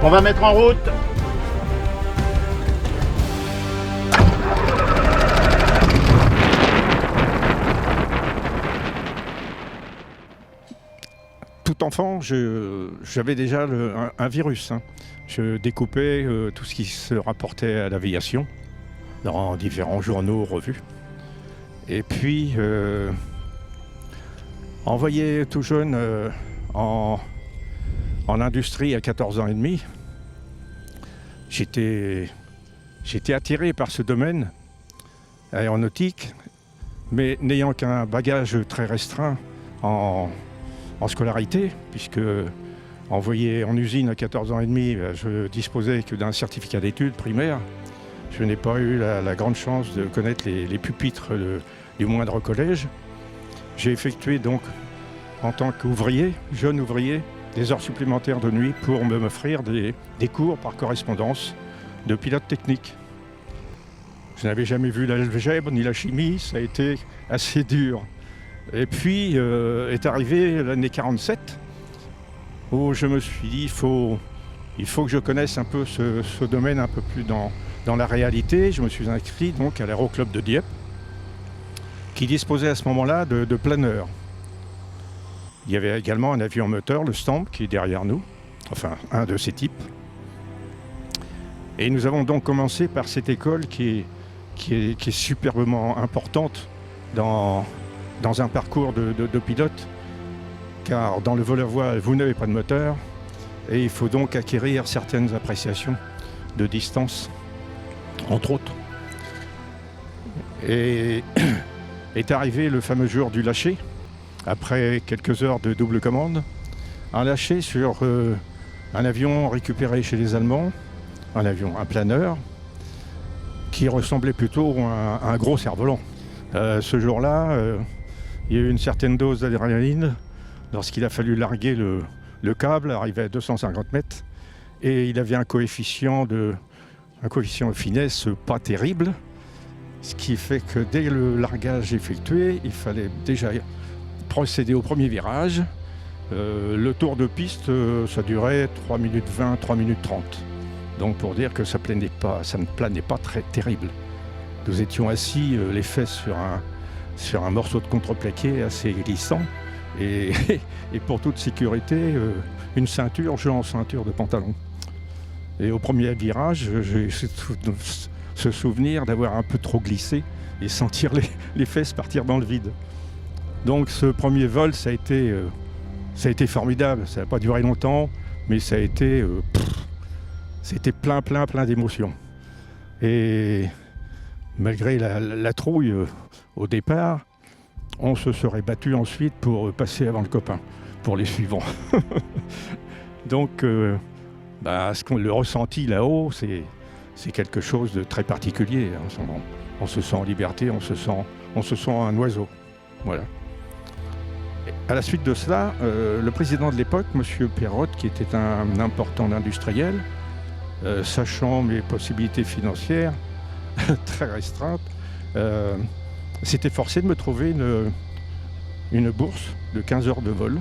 On va mettre en route. Tout enfant, j'avais déjà un virus. Je découpais tout ce qui se rapportait à l'aviation dans différents journaux, revues. Et puis, envoyé tout jeune en industrie à 14 ans et demi, j'étais attiré par ce domaine aéronautique, mais n'ayant qu'un bagage très restreint en scolarité, puisque envoyé en usine à 14 ans et demi, je disposais que d'un certificat d'études primaires. Je n'ai pas eu la grande chance de connaître les pupitres du moindre collège. J'ai effectué donc, en tant qu'ouvrier, jeune ouvrier, des heures supplémentaires de nuit pour m'offrir des cours par correspondance de pilote technique. Je n'avais jamais vu l'algèbre ni la chimie, ça a été assez dur. Et puis est arrivée l'année 47, où je me suis dit il faut que je connaisse un peu ce domaine un peu plus dans la réalité. Je me suis inscrit donc à l'aéroclub de Dieppe, qui disposait à ce moment-là de planeurs. Il y avait également un avion moteur, le Stamp, qui est derrière nous, enfin un de ces types. Et nous avons donc commencé par cette école qui est superbement importante dans un parcours de pilote, car dans le vol à voile, vous n'avez pas de moteur, et il faut donc acquérir certaines appréciations de distance, entre autres. Et est arrivé le fameux jour du lâcher, après quelques heures de double commande, un lâcher sur un avion récupéré chez les Allemands, un planeur, qui ressemblait plutôt à un gros cerf-volant. Ce jour-là, il y a eu une certaine dose d'adrénaline lorsqu'il a fallu larguer le câble, arrivé à 250 mètres, et il avait un coefficient de finesse pas terrible, ce qui fait que dès le largage effectué, il fallait déjà procéder au premier virage. Le tour de piste, ça durait 3 minutes 20, 3 minutes 30. Donc pour dire que ça ne planait pas très terrible. Nous étions assis, les fesses sur un morceau de contreplaqué assez glissant, et pour toute sécurité, une ceinture, je en ceinture de pantalon. Et au premier virage, j'ai ce souvenir d'avoir un peu trop glissé et sentir les fesses partir dans le vide. Donc ce premier vol, ça a été formidable. Ça n'a pas duré longtemps, mais ça a été c'était plein d'émotions. Et malgré la trouille au départ, on se serait battu ensuite pour passer avant le copain, pour les suivants. Donc le ressenti là-haut, c'est quelque chose de très particulier. On se sent en liberté, on se sent un oiseau. Voilà. À la suite de cela, le président de l'époque, M. Perrotte, qui était un important industriel, sachant mes possibilités financières très restreintes, s'était forcé de me trouver une bourse de 15 heures de vol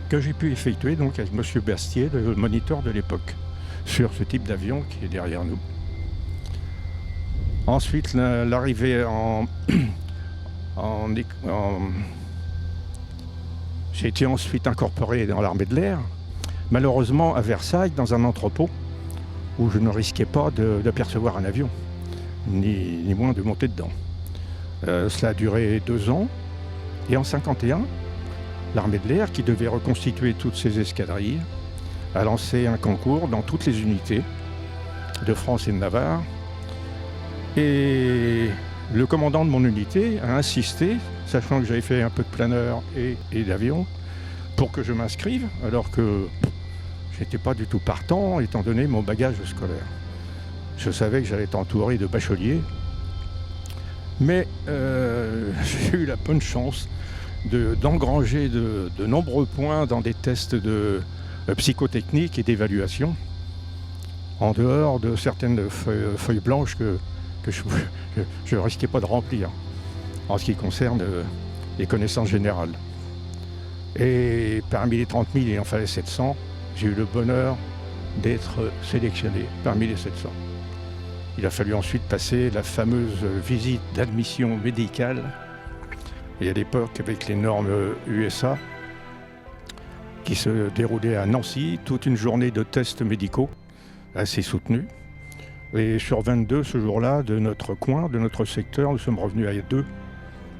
que j'ai pu effectuer donc avec M. Berstier, le moniteur de l'époque, sur ce type d'avion qui est derrière nous. Ensuite, l'arrivée j'ai été ensuite incorporé dans l'armée de l'air, malheureusement à Versailles, dans un entrepôt où je ne risquais pas d'apercevoir un avion, ni moins de monter dedans. Cela a duré 2 ans, et en 1951, l'armée de l'air, qui devait reconstituer toutes ses escadrilles, a lancé un concours dans toutes les unités de France et de Navarre. Et le commandant de mon unité a insisté, sachant que j'avais fait un peu de planeur et d'avion, pour que je m'inscrive, alors que je n'étais pas du tout partant, étant donné mon bagage scolaire. Je savais que j'allais être entouré de bacheliers, mais j'ai eu la bonne chance d'engranger de nombreux points dans des tests de psychotechnique et d'évaluation, en dehors de certaines feuilles blanches que je ne risquais pas de remplir, en ce qui concerne les connaissances générales. Et parmi les 30 000, il en fallait 700. J'ai eu le bonheur d'être sélectionné parmi les 700. Il a fallu ensuite passer la fameuse visite d'admission médicale. Et à l'époque, avec les normes USA, qui se déroulaient à Nancy, toute une journée de tests médicaux assez soutenus. Et sur 22, ce jour-là, de notre coin, de notre secteur, nous sommes revenus à 2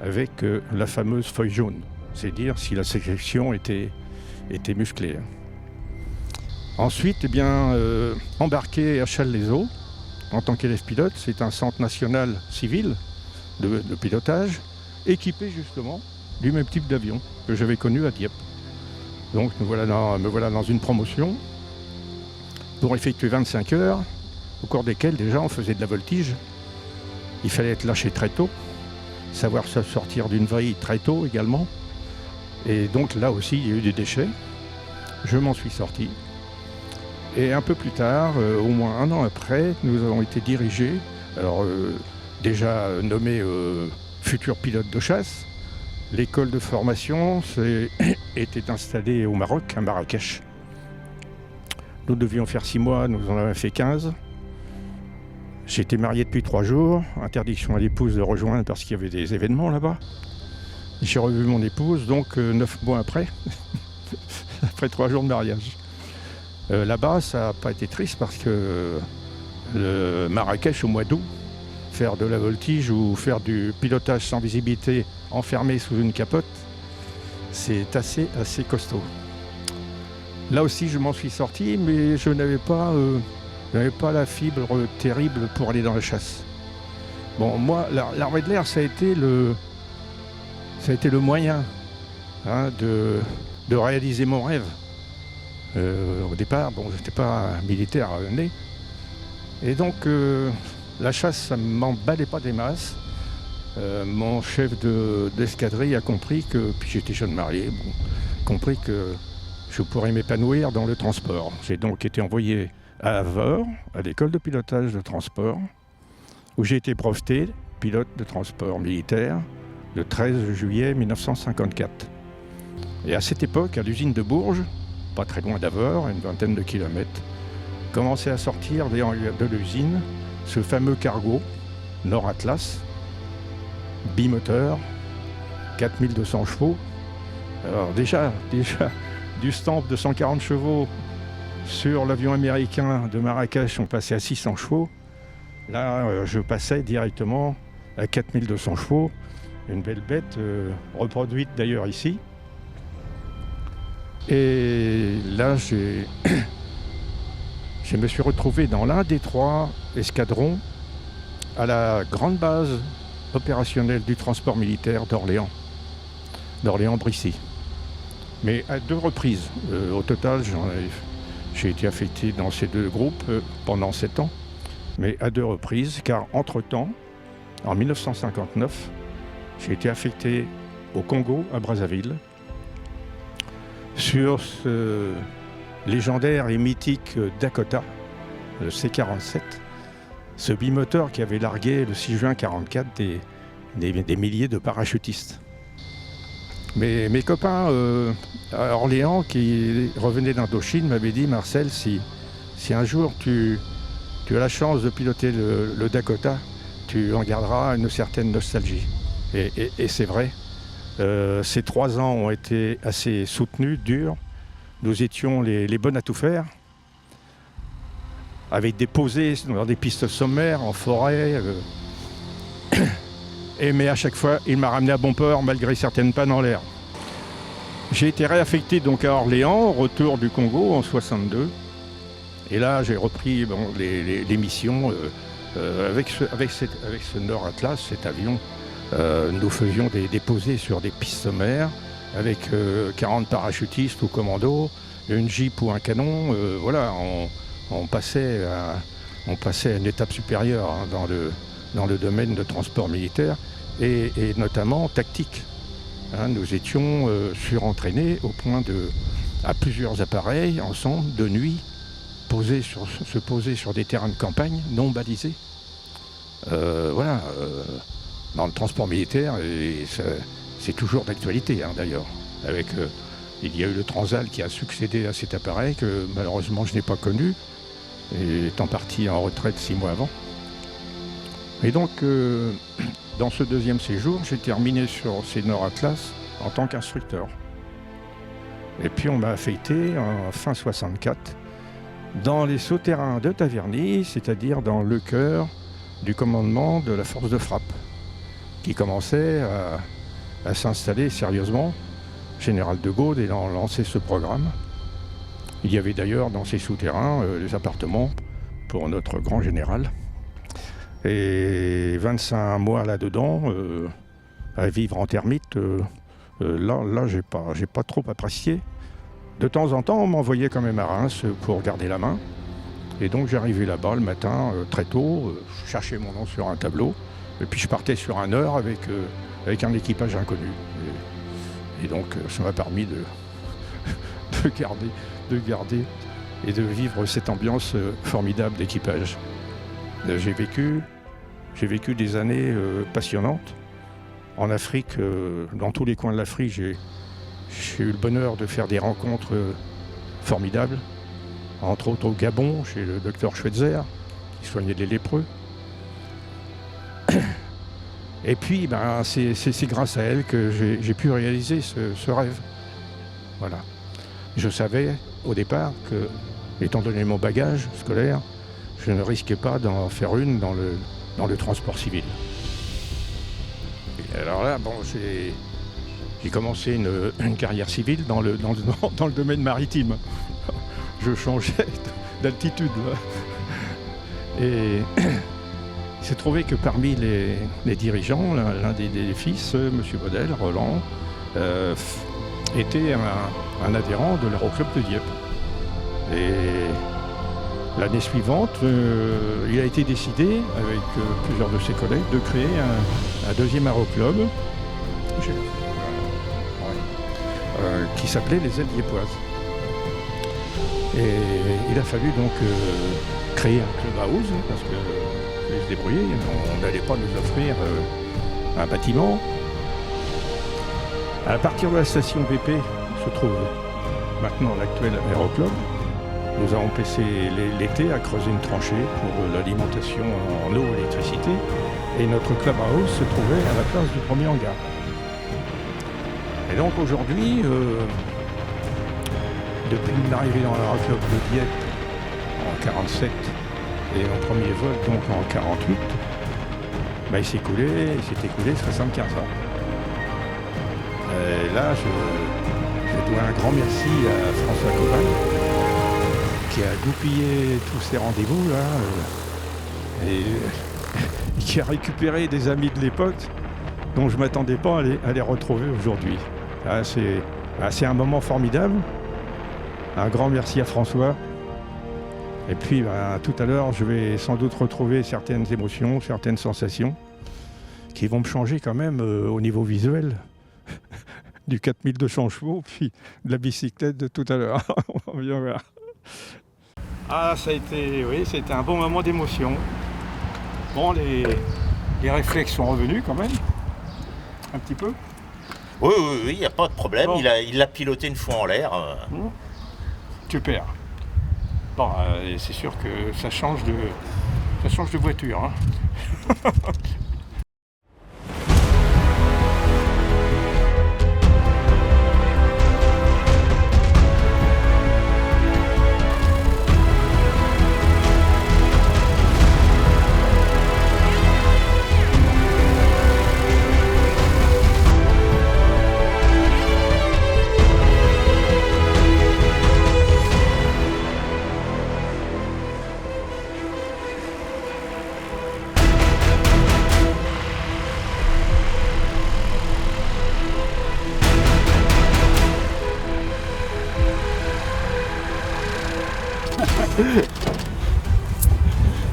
avec la fameuse feuille jaune. C'est dire si la sélection était musclée. Ensuite, embarqué à Challes-les-Eaux en tant qu'élève pilote, c'est un centre national civil de pilotage, équipé justement du même type d'avion que j'avais connu à Dieppe. Donc me voilà dans une promotion pour effectuer 25 heures, au cours desquelles déjà on faisait de la voltige. Il fallait être lâché très tôt, savoir se sortir d'une vrille très tôt également. Et donc là aussi, il y a eu des déchets. Je m'en suis sorti. Et un peu plus tard, au moins 1 an après, nous avons été dirigés, déjà nommé futur pilote de chasse. L'école de formation était installée au Maroc, à Marrakech. Nous devions faire 6 mois, nous en avons fait 15. J'étais marié depuis 3 jours, interdiction à l'épouse de rejoindre parce qu'il y avait des événements là-bas. J'ai revu mon épouse, donc 9 mois après, après 3 jours de mariage. Là-bas, ça n'a pas été triste parce que le Marrakech, au mois d'août, faire de la voltige ou faire du pilotage sans visibilité enfermé sous une capote, c'est assez costaud. Là aussi, je m'en suis sorti, mais je n'avais pas la fibre terrible pour aller dans la chasse. Bon, moi, l'armée de l'air, ça a été le moyen de réaliser mon rêve. Au départ, je n'étais pas un militaire né. Et donc, la chasse, ça ne m'emballait pas des masses. Mon chef d'escadrille a compris que, puis j'étais jeune marié, compris que je pourrais m'épanouir dans le transport. J'ai donc été envoyé à Avord, à l'école de pilotage de transport, où j'ai été breveté pilote de transport militaire le 13 juillet 1954. Et à cette époque, à l'usine de Bourges, pas très loin d'Avord, à une vingtaine de kilomètres, commençait à sortir de l'usine ce fameux cargo Nord Atlas, bimoteur, 4200 chevaux. Alors déjà du stamp de 140 chevaux sur l'avion américain de Marrakech, on passait à 600 chevaux. Là, je passais directement à 4200 chevaux, une belle bête, reproduite d'ailleurs ici. Et là, je me suis retrouvé dans l'un des 3 escadrons à la grande base opérationnelle du transport militaire d'Orléans-Brissy. Mais à 2 reprises. Au total, j'ai été affecté dans ces 2 groupes pendant 7 ans, mais à 2 reprises, car entre-temps, en 1959, j'ai été affecté au Congo, à Brazzaville, sur ce légendaire et mythique Dakota, le C-47, ce bimoteur qui avait largué le 6 juin 1944 des milliers de parachutistes. Mais mes copains à Orléans qui revenaient d'Indochine m'avaient dit « Marcel, si un jour tu as la chance de piloter le Dakota, tu en garderas une certaine nostalgie. » Et c'est vrai. Ces 3 ans ont été assez soutenus, durs. Nous étions les bonnes à tout faire, avec des posées dans des pistes sommaires, en forêt. Mais à chaque fois, il m'a ramené à bon port, malgré certaines pannes en l'air. J'ai été réaffecté donc à Orléans, au retour du Congo, en 1962. Et là, j'ai repris les missions avec ce Nord Atlas, cet avion. Nous faisions des posées sur des pistes sommaires avec 40 parachutistes ou commandos, une jeep ou un canon. On passait à une étape supérieure dans le domaine de transport militaire et notamment tactique. Nous étions surentraînés au point à plusieurs appareils ensemble de nuit se poser sur des terrains de campagne non balisés. Dans le transport militaire, et c'est toujours d'actualité d'ailleurs, avec Il y a eu le Transal qui a succédé à cet appareil que malheureusement je n'ai pas connu, étant parti en retraite 6 mois avant. Et donc, dans ce deuxième séjour, j'ai terminé sur Sennor Atlas en tant qu'instructeur. Et puis on m'a affecté en fin 64 dans les souterrains de Taverny, c'est-à-dire dans le cœur du commandement de la force de frappe, qui commençait à s'installer sérieusement. Général de Gaulle ayant lancé ce programme. Il y avait d'ailleurs dans ces souterrains des appartements pour notre grand général. Et 25 mois là-dedans, à vivre en termite, là j'ai pas trop apprécié. De temps en temps, on m'envoyait quand même à Reims pour garder la main. Et donc j'arrivais là-bas le matin très tôt, je cherchais mon nom sur un tableau, et puis je partais sur un heure avec un équipage inconnu. Et donc ça m'a permis de garder et de vivre cette ambiance formidable d'équipage. J'ai vécu des années passionnantes. En Afrique, dans tous les coins de l'Afrique, j'ai eu le bonheur de faire des rencontres formidables. Entre autres au Gabon, chez le docteur Schweitzer, qui soignait les lépreux. Et puis, c'est grâce à elle que j'ai pu réaliser ce rêve. Voilà. Je savais au départ que, étant donné mon bagage scolaire, je ne risquais pas d'en faire une dans le transport civil. Et alors là, j'ai commencé une carrière civile dans le domaine maritime. Je changeais d'altitude. Et il s'est trouvé que parmi les dirigeants, l'un des fils, M. Baudel, Roland, était un adhérent de l'Aéroclub de Dieppe. Et l'année suivante, il a été décidé, avec plusieurs de ses collègues, de créer un deuxième aéroclub qui s'appelait les Ailes Dieppoises. Et il a fallu donc créer un clubhouse, parce que fallait se débrouiller, on n'allait pas nous offrir un bâtiment. À partir de la station BP se trouve maintenant l'actuel aéroclub. Nous avons passé l'été à creuser une tranchée pour l'alimentation en eau et électricité, et notre clubhouse se trouvait à la place du premier hangar. Et donc aujourd'hui, depuis l'arrivée dans l'aéroclub de Dieppe en 47 et mon premier vol donc en 48, il s'est écoulé 75 ans. Et là, je dois un grand merci à François Coval qui a goupillé tous ces rendez-vous là et qui a récupéré des amis de l'époque dont je ne m'attendais pas à les retrouver aujourd'hui. C'est un moment formidable. Un grand merci à François. Et puis tout à l'heure, je vais sans doute retrouver certaines émotions, certaines sensations qui vont me changer quand même au niveau visuel. Du 4200 chevaux, puis de la bicyclette de tout à l'heure. On va bien voir. C'était un bon moment d'émotion. Bon, les réflexes sont revenus quand même, un petit peu. Oui, il n'y a pas de problème. Bon. Il l'a piloté une fois en l'air. Super. Bon, c'est sûr que ça change de voiture. Hein.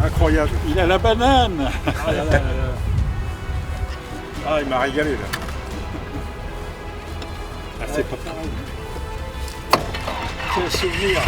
Incroyable. Il a la banane. Il m'a régalé là. C'est pas pareil. C'est un souvenir.